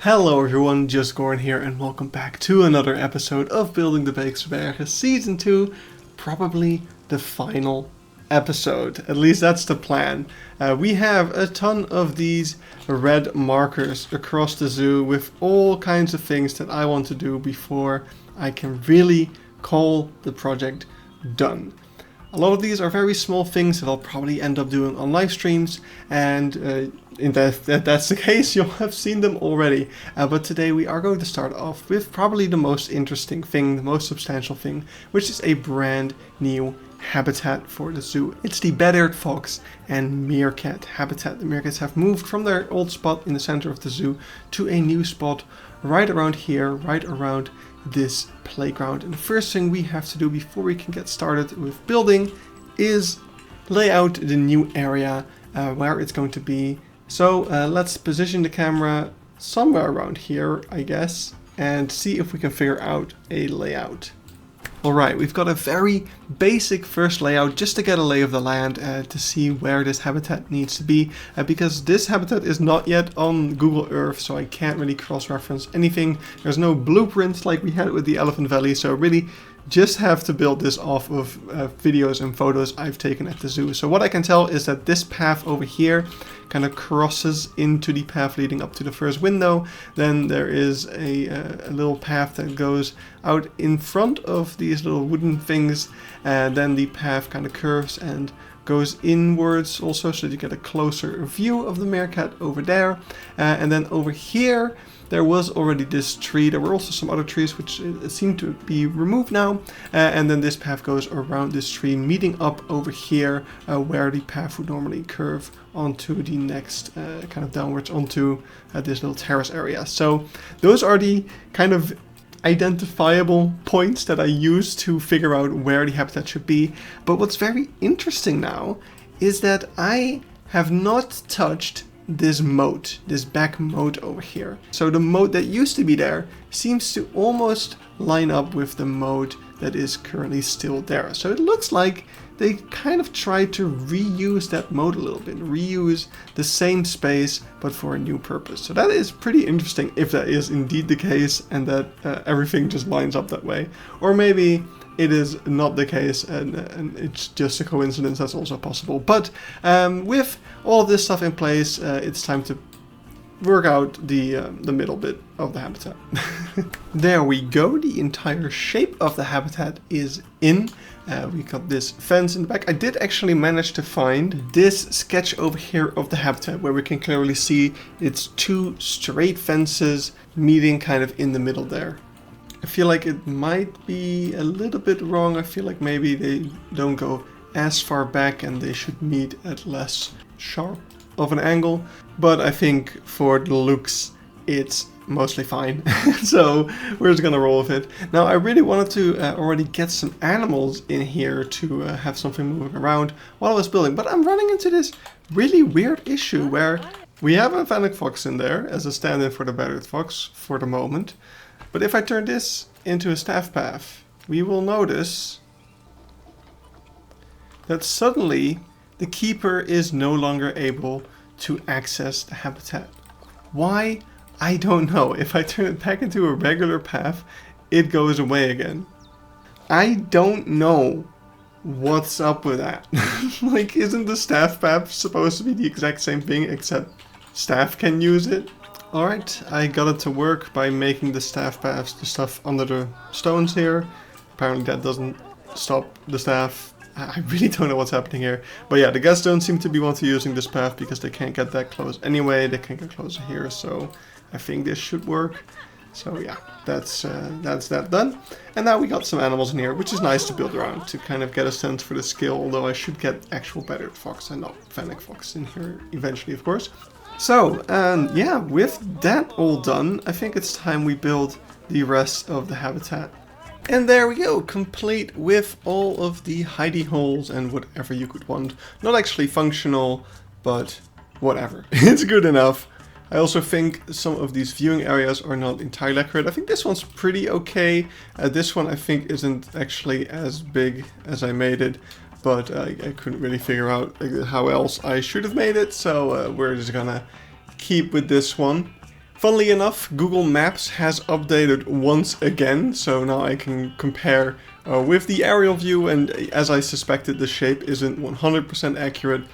Hello everyone, just Goran here and welcome back to another episode of Building the Beekse Bergen Season 2, probably the final episode. At least that's the plan. We have a ton of these red markers across the zoo with all kinds of things that I want to do before I can really call the project done. A lot of these are very small things that I'll probably end up doing on live streams, and if that's the case, you'll have seen them already. But today we are going to start off with probably the most interesting thing, the most substantial thing, which is a brand new habitat for the zoo. It's the red-eared fox and meerkat habitat. The meerkats have moved from their old spot in the center of the zoo to a new spot right around here, right around this playground. And the first thing we have to do before we can get started with building is lay out the new area where it's going to be. So let's position the camera somewhere around here, I guess, and see if we can figure out a layout. Alright, we've got a very basic first layout just to get a lay of the land to see where this habitat needs to be, because this habitat is not yet on Google Earth, so I can't really cross-reference anything. There's no blueprint like we had with the Elephant Valley, so really just have to build this off of videos and photos I've taken at the zoo. So what I can tell is that this path over here kind of crosses into the path leading up to the first window. Then there is a little path that goes out in front of these little wooden things, and then the path kind of curves and goes inwards also, so that you get a closer view of the meerkat over there. And then over here there was already this tree. There were also some other trees which seem to be removed now. And then this path goes around this tree, meeting up over here where the path would normally curve onto the next kind of downwards onto this little terrace area. So those are the kind of identifiable points that I use to figure out where the habitat should be. But what's very interesting now is that I have not touched this moat, this back moat over here. So the moat that used to be there seems to almost line up with the moat that is currently still there. So it looks like they kind of tried to reuse that moat a little bit, reuse the same space but for a new purpose. So that is pretty interesting if that is indeed the case and that everything just lines up that way. Or maybe it is not the case and it's just a coincidence. That's also possible. But with all of this stuff in place, it's time to work out the middle bit of the habitat. There we go. The entire shape of the habitat is in. We got this fence in the back. I did actually manage to find this sketch over here of the habitat where we can clearly see it's two straight fences meeting kind of in the middle there. I feel like it might be a little bit wrong. I feel like maybe they don't go as far back and they should meet at less sharp of an angle. But I think for the looks, it's mostly fine. So we're just gonna roll with it. Now I really wanted to already get some animals in here to have something moving around while I was building. But I'm running into this really weird issue where we have a fennec fox in there as a stand-in for the red-eared fox for the moment. But if I turn this into a staff path, we will notice that suddenly the keeper is no longer able to access the habitat. Why? I don't know. If I turn it back into a regular path, it goes away again. I don't know what's up with that. Like, isn't the staff path supposed to be the exact same thing except staff can use it? Alright, I got it to work by making the staff paths, the stuff under the stones here. Apparently that doesn't stop the staff. I really don't know what's happening here. But yeah, the guests don't seem to be wanting using this path because they can't get that close anyway. They can't get closer here, so I think this should work. So yeah, that's that done. And now we got some animals in here, which is nice to build around to kind of get a sense for the scale, although I should get actual red-eared fox and not fennec fox in here eventually, of course. So, yeah, with that all done, I think it's time we build the rest of the habitat. And there we go, complete with all of the hidey holes and whatever you could want. Not actually functional, but whatever. It's good enough. I also think some of these viewing areas are not entirely accurate. I think this one's pretty okay. This one I think isn't actually as big as I made it. But I couldn't really figure out how else I should have made it, so we're just gonna keep with this one. Funnily enough, Google Maps has updated once again, so now I can compare with the aerial view, and as I suspected, the shape isn't 100% accurate,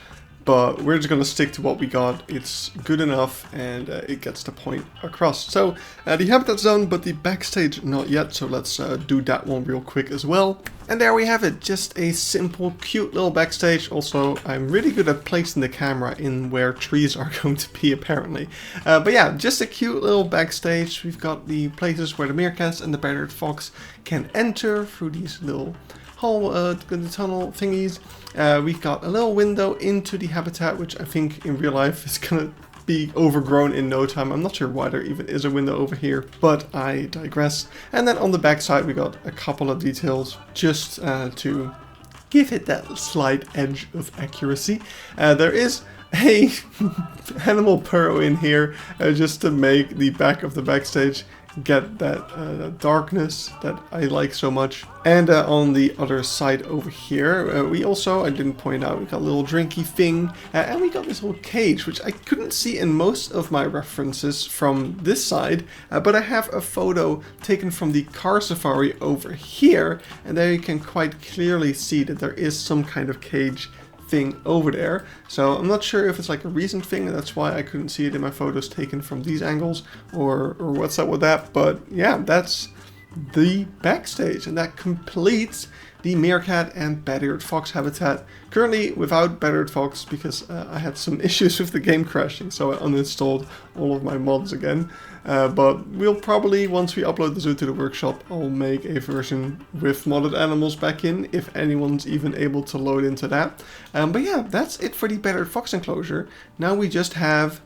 but we're just gonna stick to what we got. It's good enough, and it gets the point across. So the habitat's done, but the backstage not yet, so let's do that one real quick as well. And there we have it, just a simple, cute little backstage. Also, I'm really good at placing the camera in where trees are going to be, apparently. But yeah, just a cute little backstage. We've got the places where the meerkats and the bearded fox can enter through these little hole, the tunnel thingies. We've got a little window into the habitat, which I think in real life is gonna be overgrown in no time. I'm not sure why there even is a window over here, but I digress. And then on the back side we got a couple of details just to give it that slight edge of accuracy. There is a animal burrow in here just to make the back of the backstage get that darkness that I like so much. And on the other side over here, we also, I didn't point out, we got a little drinky thing, and we got this little cage, which I couldn't see in most of my references from this side, but I have a photo taken from the car safari over here, and there you can quite clearly see that there is some kind of cage thing over there. So I'm not sure if it's like a recent thing, and that's why I couldn't see it in my photos taken from these angles, or what's up with that. But yeah, that's the backstage, and that completes the meerkat and bearded fox habitat. Currently without bearded fox because I had some issues with the game crashing, so I uninstalled all of my mods again. But we'll probably, once we upload the zoo to the workshop, I'll make a version with modded animals back in, if anyone's even able to load into that. But yeah, that's it for the bearded fox enclosure. Now we just have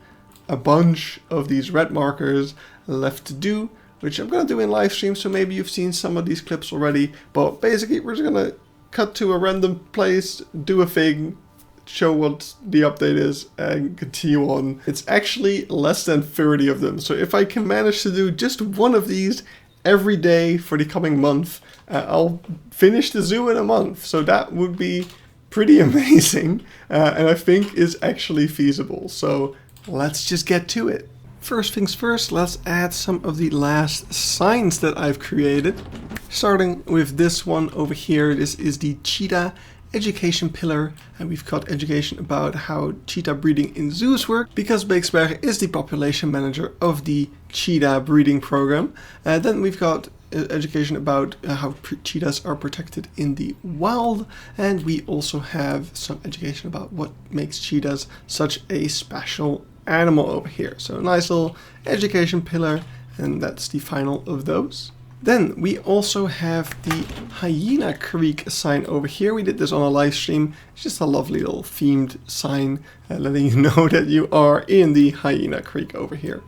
a bunch of these red markers left to do, which I'm going to do in live stream, so maybe you've seen some of these clips already. But basically, we're just going to cut to a random place, do a thing, show what the update is, and continue on. It's actually less than 30 of them, so if I can manage to do just one of these every day for the coming month, I'll finish the zoo in a month. So that would be pretty amazing, and I think is actually feasible. So let's just get to it. First things first, let's add some of the last signs that I've created. Starting with this one over here, this is the cheetah education pillar, and we've got education about how cheetah breeding in zoos work, because Beekse Bergen is the population manager of the cheetah breeding program. Then we've got education about how cheetahs are protected in the wild, and we also have some education about what makes cheetahs such a special animal over here. So a nice little education pillar, and that's the final of those. Then we also have the Hyena Creek sign over here. We did this on a live stream. It's just a lovely little themed sign letting you know that you are in the Hyena Creek over here.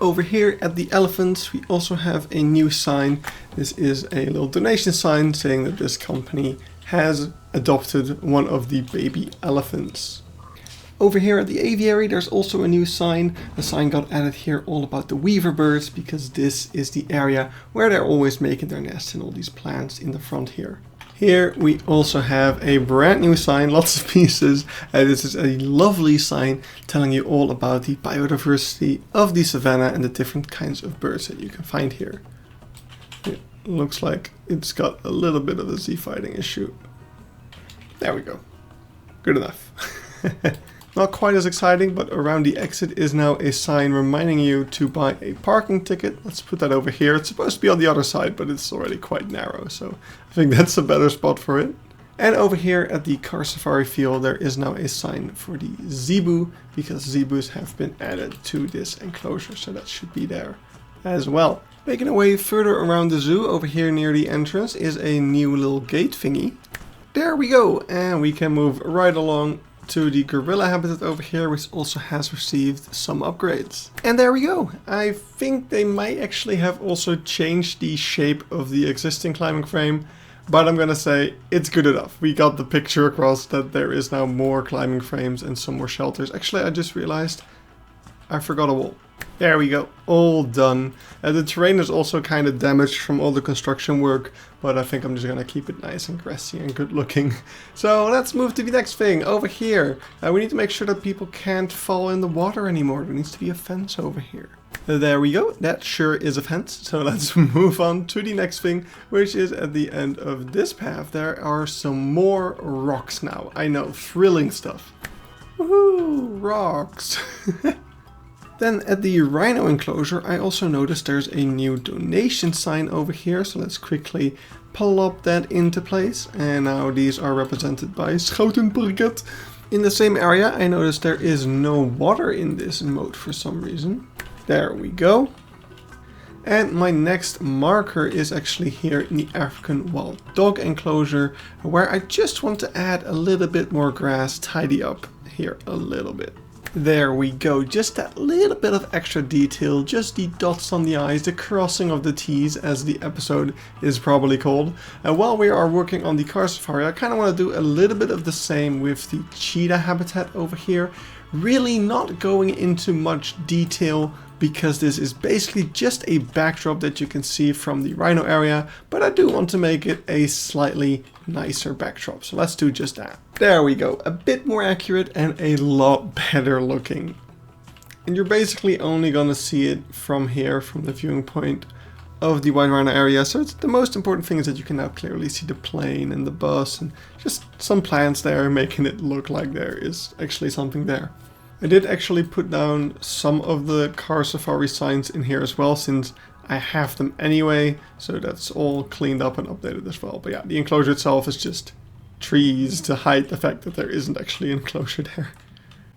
Over here at the elephants, we also have a new sign. This is a little donation sign saying that this company has adopted one of the baby elephants. Over here at the aviary, there's also a new sign. The sign got added here all about the weaver birds, because this is the area where they're always making their nests and all these plants in the front here. Here we also have a brand new sign, lots of pieces. This is a lovely sign telling you all about the biodiversity of the savanna and the different kinds of birds that you can find here. It looks like it's got a little bit of a Z-fighting issue. There we go. Good enough. Not quite as exciting, but around the exit is now a sign reminding you to buy a parking ticket. Let's put that over here. It's supposed to be on the other side, but it's already quite narrow, so I think that's a better spot for it. And over here at the car safari field, there is now a sign for the zebu, because zebus have been added to this enclosure, so that should be there as well. Making our way further around the zoo, over here near the entrance is a new little gate thingy. There we go, and we can move right along to the gorilla habitat over here, which also has received some upgrades. And there we go. I think they might actually have also changed the shape of the existing climbing frame, but I'm gonna say it's good enough. We got the picture across that there is now more climbing frames and some more shelters. Actually, I just realized I forgot a wall. There we go, all done. The terrain is also kind of damaged from all the construction work, but I think I'm just gonna keep it nice and grassy and good looking. So let's move to the next thing. Over here, we need to make sure that people can't fall in the water anymore. There needs to be a fence over here. There we go, that sure is a fence. So let's move on to the next thing, which is at the end of this path. There are some more rocks now. I know, thrilling stuff. Woohoo, rocks. Then at the rhino enclosure, I also noticed there's a new donation sign over here. So let's quickly plop that into place. And now these are represented by Schoutenparket. In the same area, I noticed there is no water in this mode for some reason. There we go. And my next marker is actually here in the African wild dog enclosure, where I just want to add a little bit more grass, tidy up here a little bit. There we go, just that little bit of extra detail, just the dots on the I's, the crossing of the T's, as the episode is probably called. And while we are working on the car safari, I kind of want to do a little bit of the same with the cheetah habitat over here. Really not going into much detail, because this is basically just a backdrop that you can see from the rhino area, but I do want to make it a slightly nicer backdrop. So let's do just that. There we go, a bit more accurate and a lot better looking. And you're basically only gonna see it from here, from the viewing point of the white rhino area. So it's the most important thing is that you can now clearly see the plane and the bus and just some plants there, making it look like there is actually something there. I did actually put down some of the car safari signs in here as well, since I have them anyway, so that's all cleaned up and updated as well. But yeah, the enclosure itself is just trees to hide the fact that there isn't actually an enclosure there.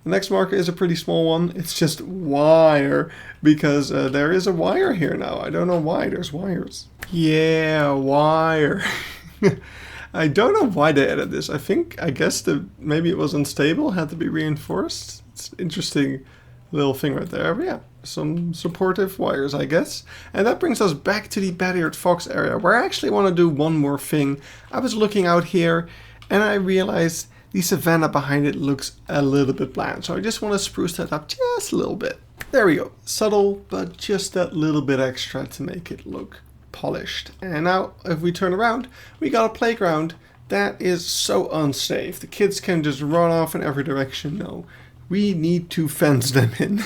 The next marker is a pretty small one. It's just wire, because there is a wire here now. I don't know why there's wires. Yeah, wire. I don't know why they added this. I guess maybe it was unstable, had to be reinforced. It's an interesting little thing right there. But yeah, some supportive wires, I guess. And that brings us back to the bat-eared fox area, where I actually want to do one more thing. I was looking out here and I realized the savanna behind it looks a little bit bland. So I just want to spruce that up just a little bit. There we go. Subtle, but just that little bit extra to make it look polished. And now if we turn around, we got a playground that is so unsafe. The kids can just run off in every direction. No, we need to fence them in.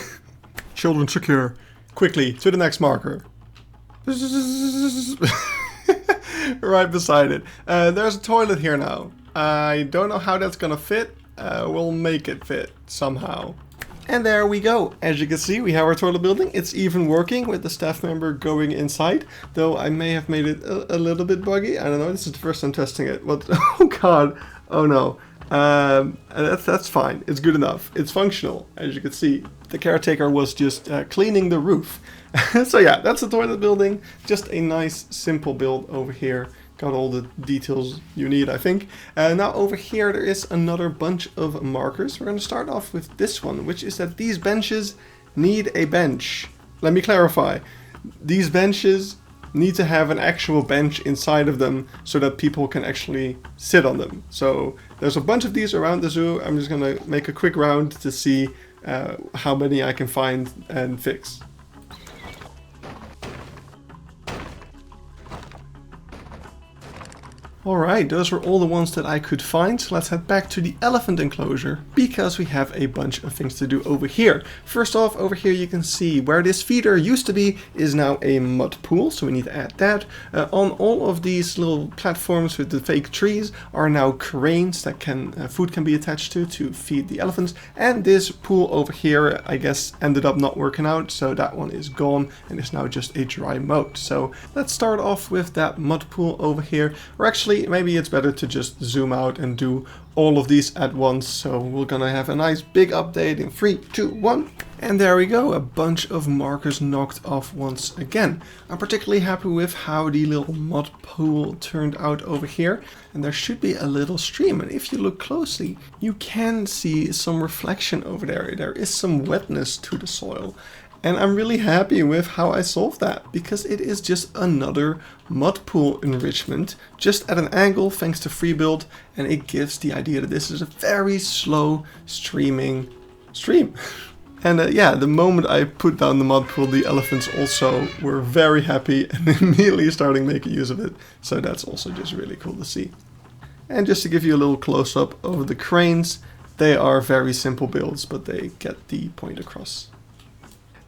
Children secure. Quickly to the next marker. Right beside it. There's a toilet here now. I don't know how that's gonna fit. We'll make it fit somehow. And there we go. As you can see, we have our toilet building. It's even working with the staff member going inside, though I may have made it a little bit buggy. I don't know, this is the first time testing it. But oh god, oh no. That's fine. It's good enough. It's functional, as you can see. The caretaker was just cleaning the roof. So yeah, that's the toilet building. Just a nice, simple build over here. Got all the details you need, I think. Now over here there is another bunch of markers. We're going to start off with this one, which is that these benches need a bench. Let me clarify. These benches need to have an actual bench inside of them so that people can actually sit on them. So there's a bunch of these around the zoo. I'm just going to make a quick round to see how many I can find and fix. Alright, those were all the ones that I could find, so let's head back to the elephant enclosure, because we have a bunch of things to do over here. First off, over here you can see where this feeder used to be is now a mud pool, so we need to add that. On all of these little platforms with the fake trees are now cranes that food can be attached to feed the elephants, and this pool over here I guess ended up not working out, so that one is gone and is now just a dry moat. So let's start off with that mud pool over here, or actually maybe it's better to just zoom out and do all of these at once. So we're gonna have a nice big update in 3, 2, 1. And there we go, a bunch of markers knocked off once again. I'm particularly happy with how the little mud pool turned out over here. And there should be a little stream, and if you look closely, you can see some reflection over there. There is some wetness to the soil. And I'm really happy with how I solved that, because it is just another mud pool enrichment, just at an angle thanks to FreeBuild, and it gives the idea that this is a very slow streaming stream. And yeah, the moment I put down the mud pool, the elephants also were very happy and immediately starting making use of it. So that's also just really cool to see. And just to give you a little close-up of the cranes, they are very simple builds, but they get the point across.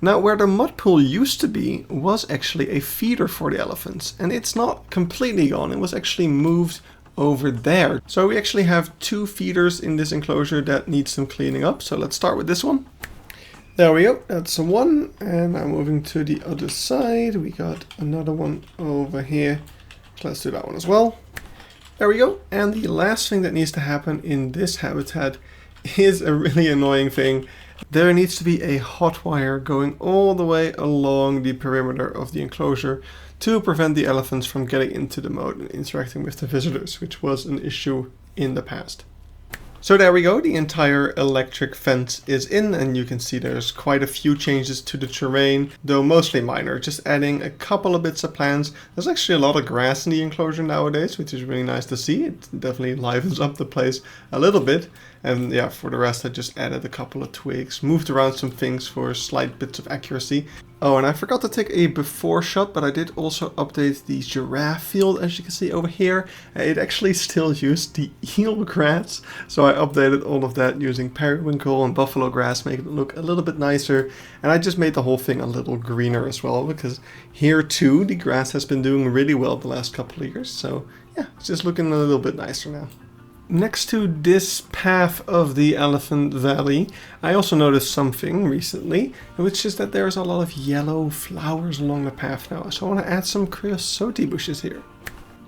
Now, where the mud pool used to be was actually a feeder for the elephants, and it's not completely gone. It was actually moved over there. So we actually have 2 feeders in this enclosure that need some cleaning up. So let's start with this one. There we go, that's one, and now moving to the other side, we got another one over here. So let's do that one as well. There we go, and the last thing that needs to happen in this habitat is a really annoying thing. There needs to be a hot wire going all the way along the perimeter of the enclosure to prevent the elephants from getting into the moat and interacting with the visitors, which was an issue in the past. So there we go, the entire electric fence is in, and you can see there's quite a few changes to the terrain, though mostly minor, just adding a couple of bits of plants. There's actually a lot of grass in the enclosure nowadays, which is really nice to see. It definitely livens up the place a little bit. And yeah, for the rest I just added a couple of twigs, moved around some things for slight bits of accuracy. Oh, and I forgot to take a before shot, but I did also update the giraffe field, as you can see over here. It actually still used the eel grass, so I updated all of that using periwinkle and buffalo grass, making it look a little bit nicer. And I just made the whole thing a little greener as well, because here too the grass has been doing really well the last couple of years. So yeah, it's just looking a little bit nicer now. Next to this path of the Elephant Valley, I also noticed something recently, which is that there's a lot of yellow flowers along the path now. So I want to add some creosote bushes here.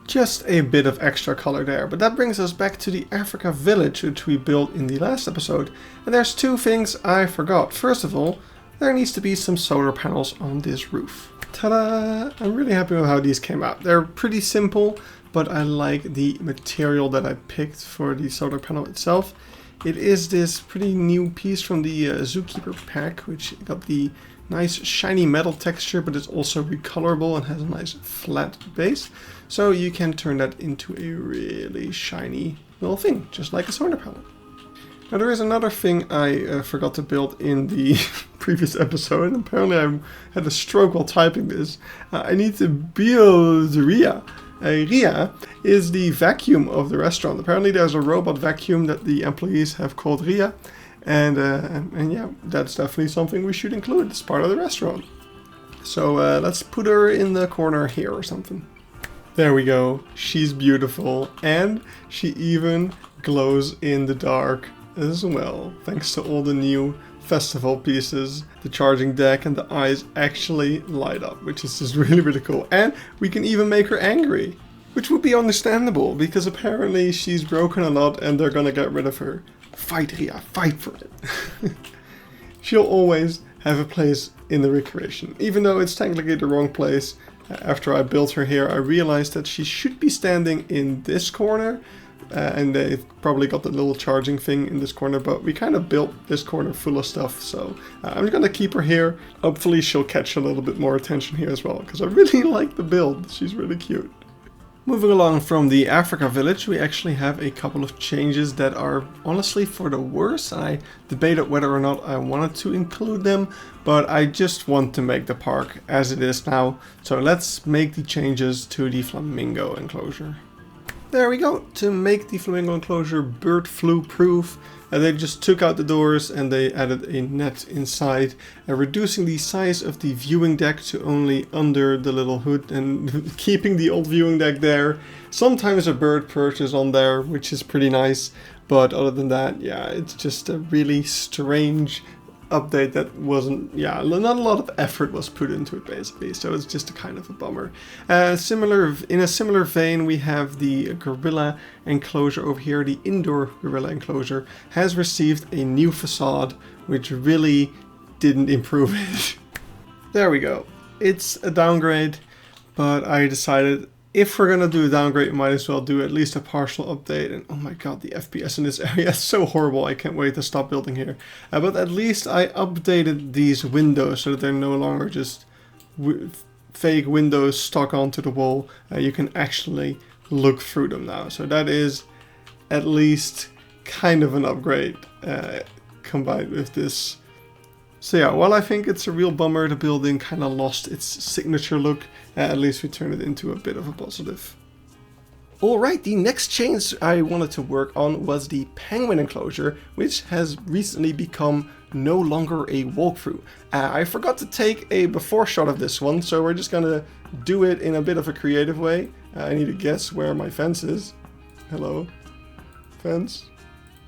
Just a bit of extra color there, but that brings us back to the Africa village, which we built in the last episode. And there's 2 things I forgot. First of all, there needs to be some solar panels on this roof. Ta-da! I'm really happy with how these came out. They're pretty simple, but I like the material that I picked for the solar panel itself. It is this pretty new piece from the Zookeeper pack, which got the nice shiny metal texture, but it's also recolorable and has a nice flat base. So you can turn that into a really shiny little thing, just like a solar panel. Now there is another thing I forgot to build in the previous episode, and apparently I had a stroke while typing this. I need to build Ria. Ria is the vacuum of the restaurant. Apparently there's a robot vacuum that the employees have called Ria, and yeah, that's definitely something we should include as part of the restaurant. So let's put her in the corner here or something. There we go, she's beautiful, and she even glows in the dark as well, thanks to all the new festival pieces. The charging deck and the eyes actually light up, which is just really, really cool. And we can even make her angry, which would be understandable, because apparently she's broken a lot and they're gonna get rid of her. Fight, Ria, fight for it. She'll always have a place in the recreation, even though it's technically the wrong place. After I built her here, I realized that she should be standing in this corner, and they've probably got the little charging thing in this corner, but we kind of built this corner full of stuff, so I'm gonna keep her here. Hopefully she'll catch a little bit more attention here as well, because I really like the build. She's really cute. Moving along from the Africa village, we actually have a couple of changes that are honestly for the worse. I debated whether or not I wanted to include them, but I just want to make the park as it is now. So let's make the changes to the flamingo enclosure. There we go. To make the flamingo enclosure bird flu proof, they just took out the doors and they added a net inside, reducing the size of the viewing deck to only under the little hood and keeping the old viewing deck there. Sometimes a bird perches on there, which is pretty nice, but other than that, yeah, it's just a really strange update that wasn't, yeah, not a lot of effort was put into it basically, so it's just a kind of a bummer. In a similar vein, we have the gorilla enclosure over here. The indoor gorilla enclosure has received a new facade, which really didn't improve it. There we go. It's a downgrade, but I decided if we're gonna do a downgrade, we might as well do at least a partial update. And oh my god, the FPS in this area is so horrible. I can't wait to stop building here. But at least I updated these windows so that they're no longer just fake windows stuck onto the wall. You can actually look through them now. So that is at least kind of an upgrade combined with this. So yeah, while I think it's a real bummer the building kind of lost its signature look, at least we turned it into a bit of a positive. Alright, the next change I wanted to work on was the penguin enclosure, which has recently become no longer a walkthrough. I forgot to take a before shot of this one, so we're just gonna do it in a bit of a creative way. I need to guess where my fence is. Hello? Fence?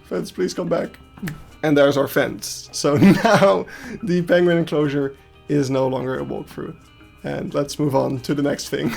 Fence, please come back. And there's our fence. So now the penguin enclosure is no longer a walkthrough. And let's move on to the next thing.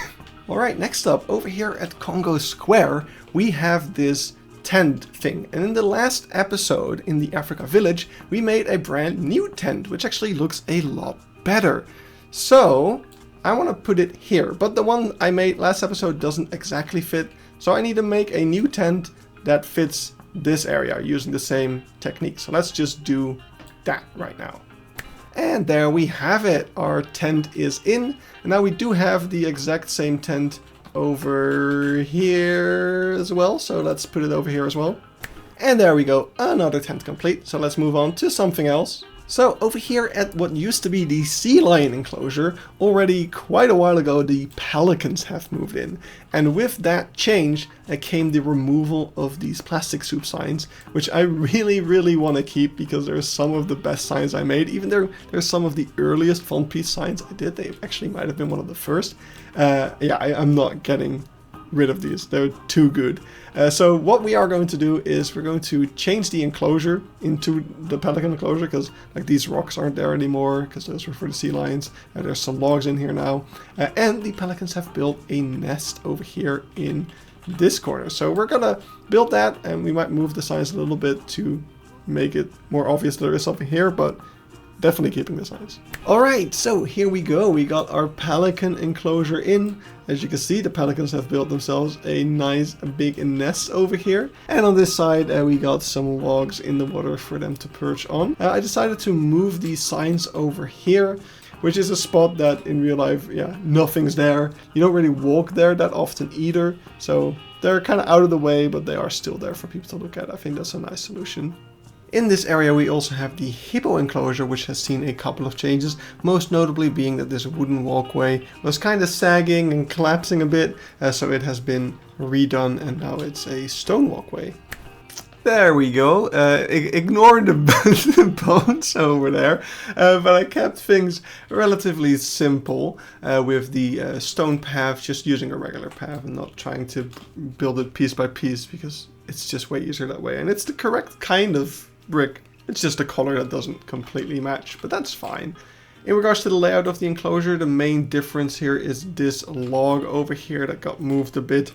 Alright, next up, over here at Congo Square, we have this tent thing. And in the last episode, in the Africa Village, we made a brand new tent, which actually looks a lot better. So, I want to put it here, but the one I made last episode doesn't exactly fit. So I need to make a new tent that fits this area using the same technique. So let's just do that right now. And there we have it. Our tent is in. And now we do have the exact same tent over here as well. So let's put it over here as well. And there we go. Another tent complete. So let's move on to something else. So over here at what used to be the sea lion enclosure, already quite a while ago the pelicans have moved in. And with that change came the removal of these plastic soup signs, which I really want to keep because they're some of the best signs I made. Even though they're some of the earliest font piece signs I did, they actually might have been one of the first. I'm not getting rid of these, they're too good. So what we are going to do is we're going to change the enclosure into the pelican enclosure, because like these rocks aren't there anymore because those were for the sea lions. There's some logs in here now, and the pelicans have built a nest over here in this corner. So we're gonna build that, and we might move the signs a little bit to make it more obvious there is something here, but definitely keeping the signs. Alright, so here we go. We got our pelican enclosure in. As you can see, the pelicans have built themselves a nice big nest over here. And on this side, we got some logs in the water for them to perch on. I decided to move these signs over here, which is a spot that in real life, nothing's there. You don't really walk there that often either. So they're kind of out of the way, but they are still there for people to look at. I think that's a nice solution. In this area we also have the hippo enclosure, which has seen a couple of changes, most notably being that this wooden walkway was kind of sagging and collapsing a bit, so it has been redone and now it's a stone walkway. There we go. Ignore the bones over there, but I kept things relatively simple with the stone path, just using a regular path and not trying to build it piece by piece because it's just way easier that way, and it's the correct kind of brick. It's just a color that doesn't completely match, but that's fine. In regards to the layout of the enclosure, the main difference here is this log over here that got moved a bit.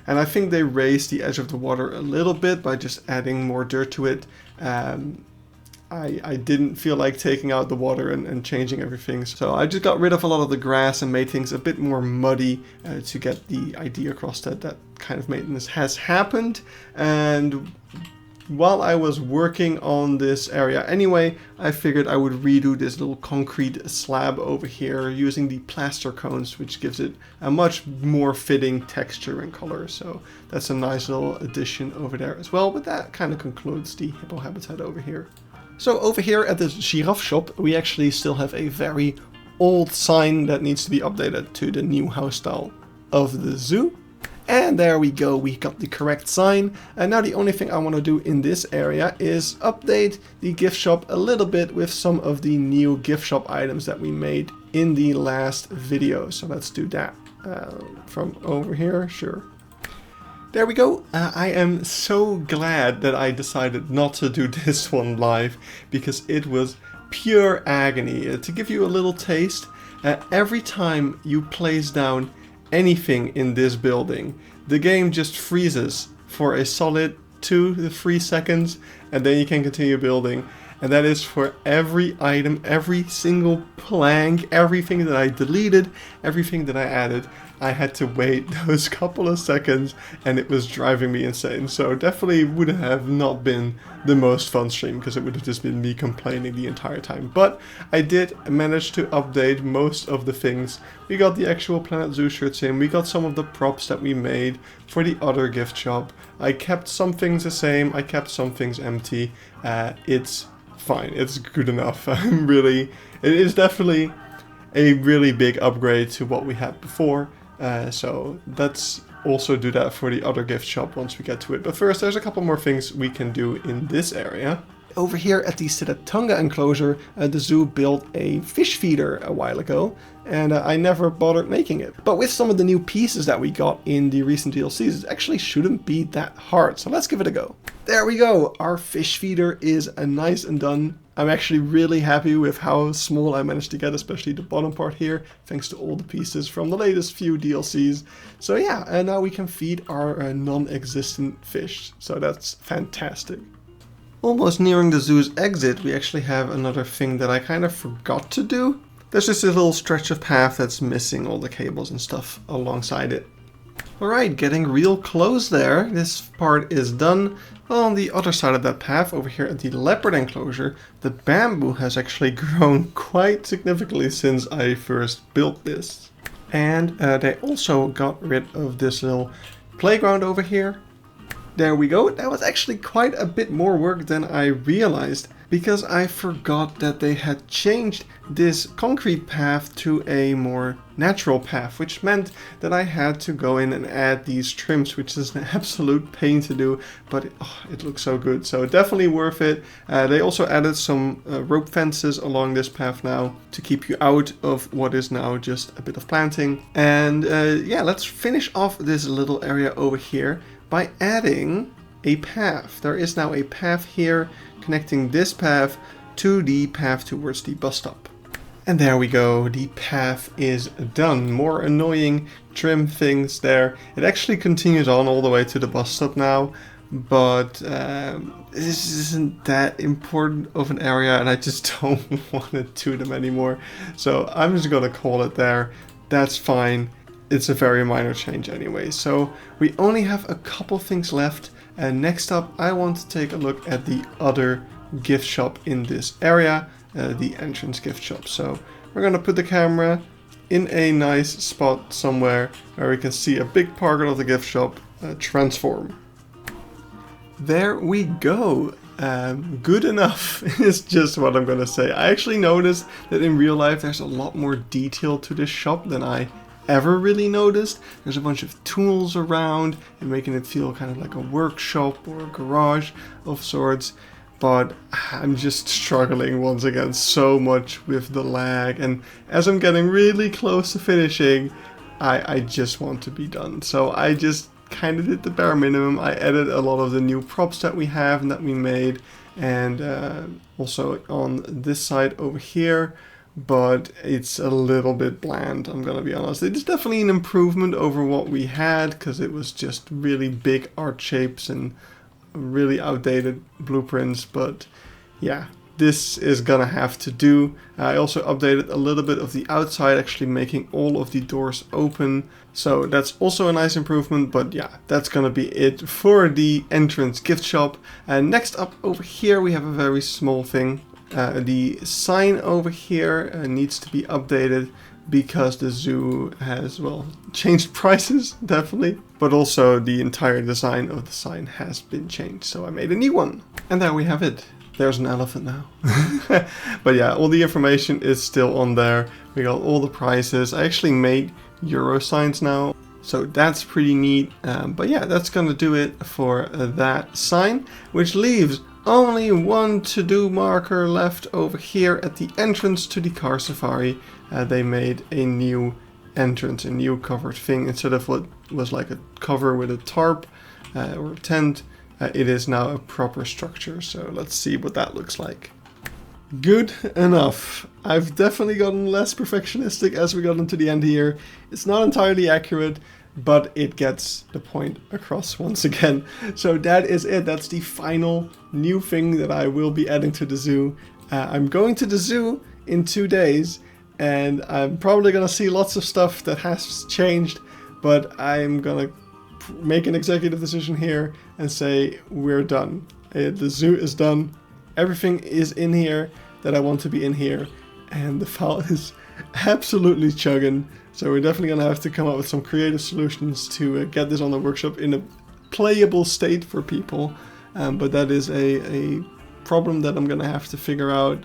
And I think they raised the edge of the water a little bit by just adding more dirt to it. I didn't feel like taking out the water and changing everything. So I just got rid of a lot of the grass and made things a bit more muddy to get the idea across that kind of maintenance has happened. And while I was working on this area anyway, I figured I would redo this little concrete slab over here using the plaster cones, which gives it a much more fitting texture and color. So that's a nice little addition over there as well, but that kind of concludes the hippo habitat over here. So over here at the giraffe shop, we actually still have a very old sign that needs to be updated to the new house style of the zoo. And there we go, we got the correct sign. And now the only thing I want to do in this area is update the gift shop a little bit with some of the new gift shop items that we made in the last video. So let's do that from over here, sure. There we go. I am so glad that I decided not to do this one live because it was pure agony. To give you a little taste, every time you place down anything in this building, the game just freezes for a solid 2 to 3 seconds, and then you can continue building. And that is for every item, every single plank, everything that I deleted, everything that I added. I had to wait those couple of seconds, and it was driving me insane. So definitely would have not been the most fun stream, because it would have just been me complaining the entire time. But I did manage to update most of the things. We got the actual Planet Zoo shirts in, we got some of the props that we made for the other gift shop. I kept some things the same, I kept some things empty. It's fine, it's good enough. It is definitely a really big upgrade to what we had before. So that's also do that for the other gift shop once we get to it. But first, there's a couple more things we can do in this area. Over here at the Sitatunga enclosure, the zoo built a fish feeder a while ago, and I never bothered making it. But with some of the new pieces that we got in the recent DLCs, it actually shouldn't be that hard, so let's give it a go. There we go, our fish feeder is nice and done. I'm actually really happy with how small I managed to get, especially the bottom part here, thanks to all the pieces from the latest few DLCs. So yeah, and now we can feed our non-existent fish, so that's fantastic. Almost nearing the zoo's exit, we actually have another thing that I kind of forgot to do. There's just a little stretch of path that's missing all the cables and stuff alongside it. Alright, getting real close there. This part is done. On the other side of that path, over here at the leopard enclosure, the bamboo has actually grown quite significantly since I first built this. And they also got rid of this little playground over here. There we go. That was actually quite a bit more work than I realized, because I forgot that they had changed this concrete path to a more natural path, which meant that I had to go in and add these trims, which is an absolute pain to do, but it looks so good. So definitely worth it. They also added some rope fences along this path now to keep you out of what is now just a bit of planting. And yeah, let's finish off this little area over here by adding a path. There is now a path here connecting this path to the path towards the bus stop. And there we go, the path is done. More annoying trim things there. It actually continues on all the way to the bus stop now, but this isn't that important of an area and I just don't want to do them anymore. So I'm just gonna call it there. That's fine. It's a very minor change anyway. So we only have a couple things left. And next up, I want to take a look at the other gift shop in this area, the entrance gift shop. So we're going to put the camera in a nice spot somewhere where we can see a big part of the gift shop transform. There we go. Good enough is just what I'm going to say. I actually noticed that in real life there's a lot more detail to this shop than I ever really noticed. There's a bunch of tools around and making it feel kind of like a workshop or a garage of sorts, but I'm just struggling once again so much with the lag, and as I'm getting really close to finishing, I just want to be done. So I just kind of did the bare minimum. I added a lot of the new props that we have and that we made, and also on this side over here, but it's a little bit bland, I'm gonna be honest. It is definitely an improvement over what we had, because it was just really big art shapes and really outdated blueprints, but yeah, this is gonna have to do. I also updated a little bit of the outside, actually making all of the doors open, so that's also a nice improvement. But yeah, that's gonna be it for the entrance gift shop. And next up over here we have a very small thing. The sign over here needs to be updated because the zoo has, well, changed prices, definitely. But also the entire design of the sign has been changed, so I made a new one. And there we have it. There's an elephant now. But yeah, all the information is still on there. We got all the prices. I actually made Euro signs now, so that's pretty neat. But yeah, that's gonna do it for that sign, which leaves only one to-do marker left over here at the entrance to the car safari. They made a new entrance, a new covered thing. Instead of what was like a cover with a tarp or a tent, it is now a proper structure. So let's see what that looks like. Good enough. I've definitely gotten less perfectionistic as we got into the end here. It's not entirely accurate, but it gets the point across once again. So that is it. That's the final new thing that I will be adding to the zoo. I'm going to the zoo in 2 days, and I'm probably gonna see lots of stuff that has changed, but I'm gonna make an executive decision here and say we're done. The zoo is done. Everything is in here that I want to be in here, and the file is absolutely chugging. So we're definitely gonna have to come up with some creative solutions to get this on the workshop in a playable state for people. But that is a problem that I'm gonna have to figure out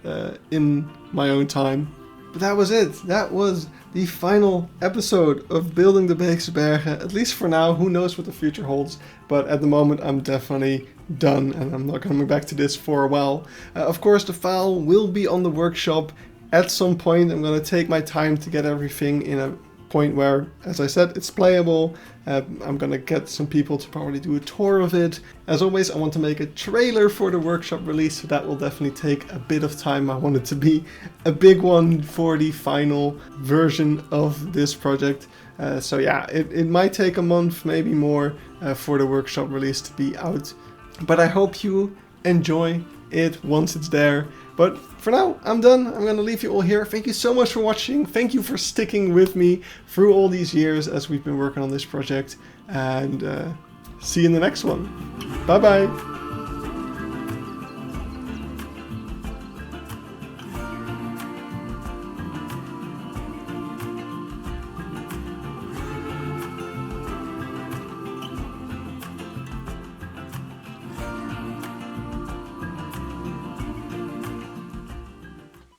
in my own time. But that was it. That was the final episode of Building the Beekse Bergen, at least for now. Who knows what the future holds, but at the moment I'm definitely done and I'm not coming back to this for a while. Of course, the file will be on the workshop at some point. I'm going to take my time to get everything in a point where, as I said, it's playable. I'm going to get some people to probably do a tour of it. As always, I want to make a trailer for the workshop release, so that will definitely take a bit of time. I want it to be a big one for the final version of this project. So yeah, it might take a month, maybe more, for the workshop release to be out. But I hope you enjoy it once it's there. But for now, I'm done. I'm going to leave you all here. Thank you so much for watching. Thank you for sticking with me through all these years as we've been working on this project. And see you in the next one. Bye bye.